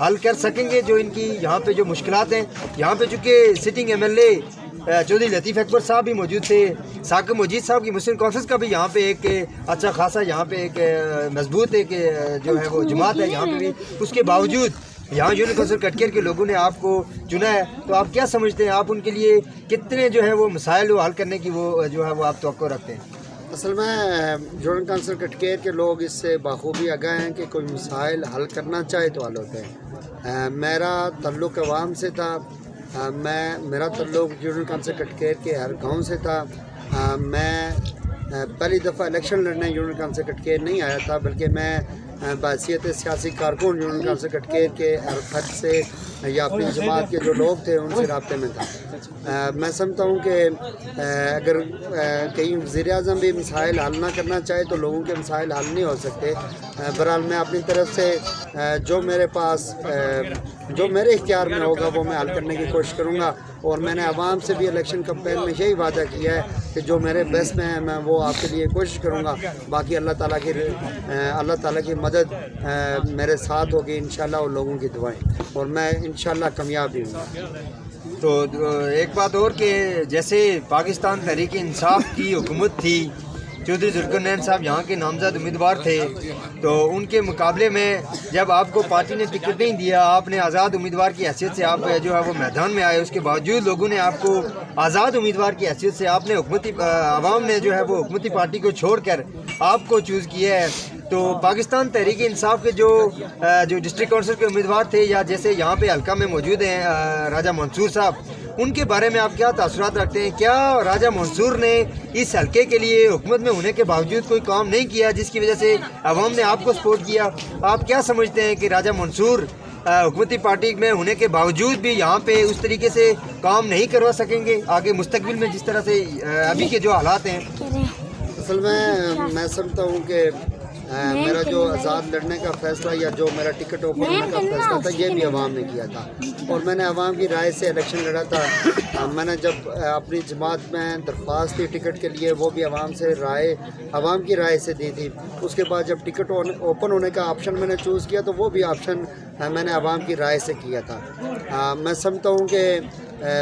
حل کر سکیں گے جو ان کی یہاں پہ جو مشکلات ہیں. یہاں پہ چونکہ سٹنگ MLA چودھری لطیف اکبر صاحب بھی موجود تھے, ثاقب مجید صاحب کی مسلم کانفرنس کا بھی یہاں پہ ایک اچھا خاصا یہاں پہ ایک مضبوط ایک جو ہے وہ جماعت ہے یہاں پہ بھی. اس کے باوجود یہاں یونین کونسل کٹکیر کے لوگوں نے آپ کو چنا ہے, تو آپ کیا سمجھتے ہیں, آپ ان کے لیے کتنے جو ہے وہ مسائل وہ حل کرنے کی وہ جو ہے وہ آپ توقع رکھتے ہیں؟ اصل میں یونین کونسل کٹکیر کے لوگ اس سے بخوبی آگاہ ہیں کہ کوئی مسائل حل کرنا چاہے تو حل ہوتے ہیں. میرا تعلق عوام سے تھا, میرا تعلق یونین کونسل کٹکیر کے ہر گاؤں سے تھا. میں پہلی دفعہ الیکشن لڑنے یونین کونسل کٹکیر نہیں آیا تھا, بلکہ میں بحیثیت سیاسی کارکن یونین کونسل کٹکیر کے ہر فرد سے یا اپنی جماعت کے جو لوگ تھے ان سے رابطے میں تھا. میں سمجھتا ہوں کہ اگر کہیں وزیر اعظم بھی مسائل حل نہ کرنا چاہے تو لوگوں کے مسائل حل نہیں ہو سکتے. بہرحال میں اپنی طرف سے جو میرے پاس جو میرے اختیار میں ہوگا وہ میں حل کرنے کی کوشش کروں گا, اور میں نے عوام سے بھی الیکشن کمپین میں یہی وعدہ کیا ہے کہ جو میرے بس میں ہے میں وہ آپ کے لیے کوشش کروں گا. باقی اللہ تعالیٰ کی مدد میرے ساتھ ہوگی انشاءاللہ, اور لوگوں کی دعائیں, اور میں انشاءاللہ کامیاب بھی ہوں گا. تو ایک بات اور کہ جیسے پاکستان تحریک انصاف کی حکومت تھی, چودھری ذوالقرنین صاحب یہاں کے نامزد امیدوار تھے, تو ان کے مقابلے میں جب آپ کو پارٹی نے ٹکٹ نہیں دیا, آپ نے آزاد امیدوار کی حیثیت سے آپ جو ہے وہ میدان میں آئے, اس کے باوجود لوگوں نے آپ کو آزاد امیدوار کی حیثیت سے آپ نے عوام نے جو ہے وہ حکومتی پارٹی کو چھوڑ کر آپ کو چوز کیا ہے. تو پاکستان تحریک انصاف کے جو ڈسٹرکٹ کونسل کے امیدوار تھے, یا جیسے یہاں پہ حلقہ میں موجود ہیں راجہ منصور صاحب, ان کے بارے میں آپ کیا تاثرات رکھتے ہیں؟ کیا راجہ منصور نے اس حلقے کے لیے حکومت میں ہونے کے باوجود کوئی کام نہیں کیا جس کی وجہ سے عوام نے آپ کو سپورٹ کیا؟ آپ کیا سمجھتے ہیں کہ راجہ منصور حکومتی پارٹی میں ہونے کے باوجود بھی یہاں پہ اس طریقے سے کام نہیں کروا سکیں گے آگے مستقبل میں, جس طرح سے ابھی کے جو حالات ہیں؟ اصل میں سمجھتا ہوں کہ میرا جو آزاد لڑنے کا فیصلہ یا جو میرا ٹکٹ اوپن ہونے کا فیصلہ تھا یہ بھی عوام نے کیا تھا, اور میں نے عوام کی رائے سے الیکشن لڑا تھا. میں نے جب اپنی جماعت میں درخواست دی ٹکٹ کے لیے, وہ بھی عوام کی رائے سے دی تھی. اس کے بعد جب ٹکٹ اوپن ہونے کا آپشن میں نے چوز کیا تو وہ بھی آپشن میں نے عوام کی رائے سے کیا تھا. میں سمجھتا ہوں کہ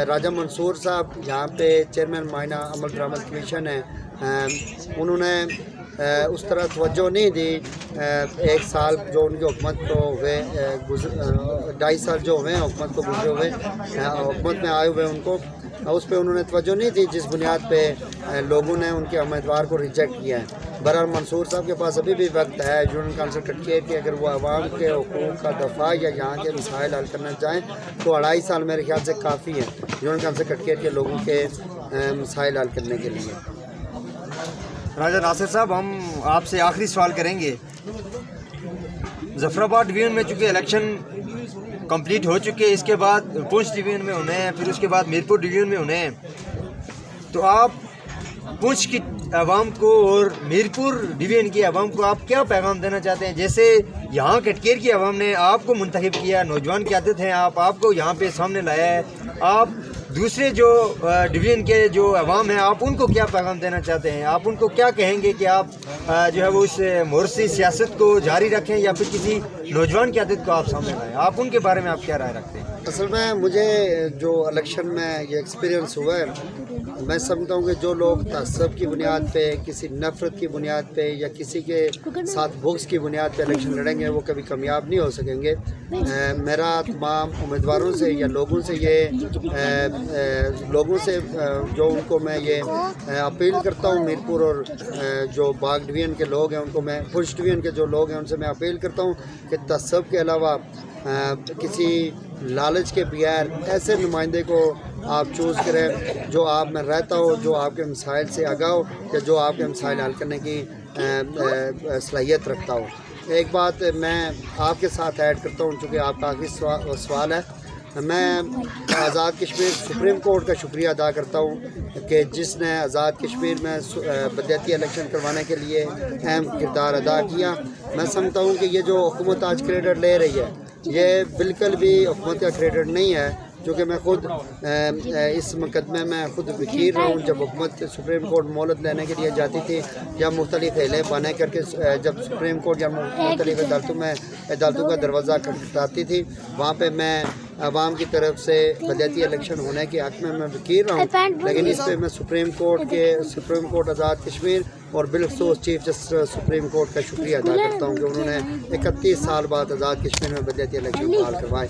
راجہ منصور صاحب یہاں پہ چیئرمین معائنہ عمل درآمد کمیشن ہیں, انہوں نے اس طرح توجہ نہیں دی. ایک سال جو ان کی حکومت کو ہوئے 2.5 سال جو ہوئے حکومت کو گزرے ہوئے, حکومت میں آئے ہوئے, ان کو اس پہ انہوں نے توجہ نہیں دی جس بنیاد پہ لوگوں نے ان کے امیدوار کو ریجیکٹ کیا ہے. بہرحال منصور صاحب کے پاس ابھی بھی وقت ہے یونین کونسل کٹکیر کے, اگر وہ عوام کے حقوق کا دفاع یا یہاں کے مسائل حل کرنا چاہیں تو 2.5 سال میرے خیال سے کافی ہے یونین کونسل کٹکیر کے لوگوں کے مسائل حل کرنے کے لیے. راجہ ناصر صاحب, ہم آپ سے آخری سوال کریں گے. ظفر آباد ڈویژن میں چونکہ الیکشن کمپلیٹ ہو چکے, اس کے بعد پونچھ ڈویژن میں ہونے ہیں, پھر اس کے بعد میرپور ڈویژن میں ہونے ہیں, تو آپ پونچھ کی عوام کو اور میرپور ڈویژن کی عوام کو آپ کیا پیغام دینا چاہتے ہیں؟ جیسے یہاں کٹکیر کی عوام نے آپ کو منتخب کیا, نوجوان قیادت ہیں, آپ کو یہاں پہ سامنے لایا ہے, آپ دوسرے جو ڈویژن کے جو عوام ہیں آپ ان کو کیا پیغام دینا چاہتے ہیں؟ آپ ان کو کیا کہیں گے کہ آپ جو ہے وہ اس مورثی سیاست کو جاری رکھیں یا پھر کسی نوجوان قیادت کو آپ سامنے لائیں؟ آپ ان کے بارے میں آپ کیا رائے رکھتے ہیں؟ اصل میں مجھے جو الیکشن میں یہ ایکسپیرینس ہوا ہے, میں سمجھتا ہوں کہ جو لوگ تعصب کی بنیاد پہ, کسی نفرت کی بنیاد پہ یا کسی کے ساتھ بغض کی بنیاد پہ الیکشن لڑیں گے وہ کبھی کامیاب نہیں ہو سکیں گے. میرا تمام امیدواروں سے یا لوگوں سے جو ان کو میں یہ اپیل کرتا ہوں, میرپور اور جو باغ ڈویژن کے لوگ ہیں ان کو میں, پونچھ ڈویژن کے جو لوگ ہیں ان سے میں اپیل کرتا ہوں کہ تعصب کے علاوہ کسی لالچ کے بغیر ایسے نمائندے کو آپ چوز کریں جو آپ میں رہتا ہو, جو آپ کے مسائل سے آگاہ ہو یا جو آپ کے مسائل حل کرنے کی صلاحیت رکھتا ہو. ایک بات میں آپ کے ساتھ ایڈ کرتا ہوں چونکہ آپ کا آخری سوال ہے. میں آزاد کشمیر سپریم کورٹ کا شکریہ ادا کرتا ہوں کہ جس نے آزاد کشمیر میں بدیاتی الیکشن کروانے کے لیے اہم کردار ادا کیا. میں سمجھتا ہوں کہ یہ جو حکومت آج کریڈٹ لے رہی ہے یہ بالکل بھی حکومت کا کریڈٹ نہیں ہے, کیونکہ میں خود اس مقدمے میں خود وکیل رہا ہوں. جب حکومت سپریم کورٹ مہلت لینے کے لیے جاتی تھی یا مختلف ہیلے بانے کر کے جب سپریم کورٹ یا مختلف عدالتوں میں عدالتوں کا دروازہ کھٹکھٹاتی تھی، وہاں پہ میں عوام کی طرف سے بلدیاتی الیکشن ہونے کے حق میں وکیل رہا ہوں، لیکن اس پہ میں سپریم کورٹ آزاد کشمیر اور بالخصوص چیف جسٹس سپریم کورٹ کا شکریہ ادا کرتا ہوں کہ انہوں نے 31 سال بعد آزاد کشمیر میں بلدیاتی الیکشن بحال کروائے۔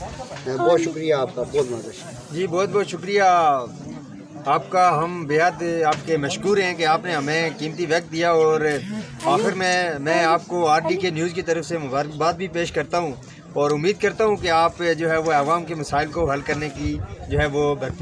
بہت شکریہ آپ کا، بہت مزید۔ جی بہت بہت شکریہ آپ کا، ہم بےحد آپ کے مشکور ہیں کہ آپ نے ہمیں قیمتی وقت دیا، اور آخر میں آپ کو RTK نیوز کی طرف سے مبارکباد بھی پیش کرتا ہوں، اور امید کرتا ہوں کہ آپ جو ہے وہ عوام کے مسائل کو حل کرنے کی جو ہے وہ بھرپور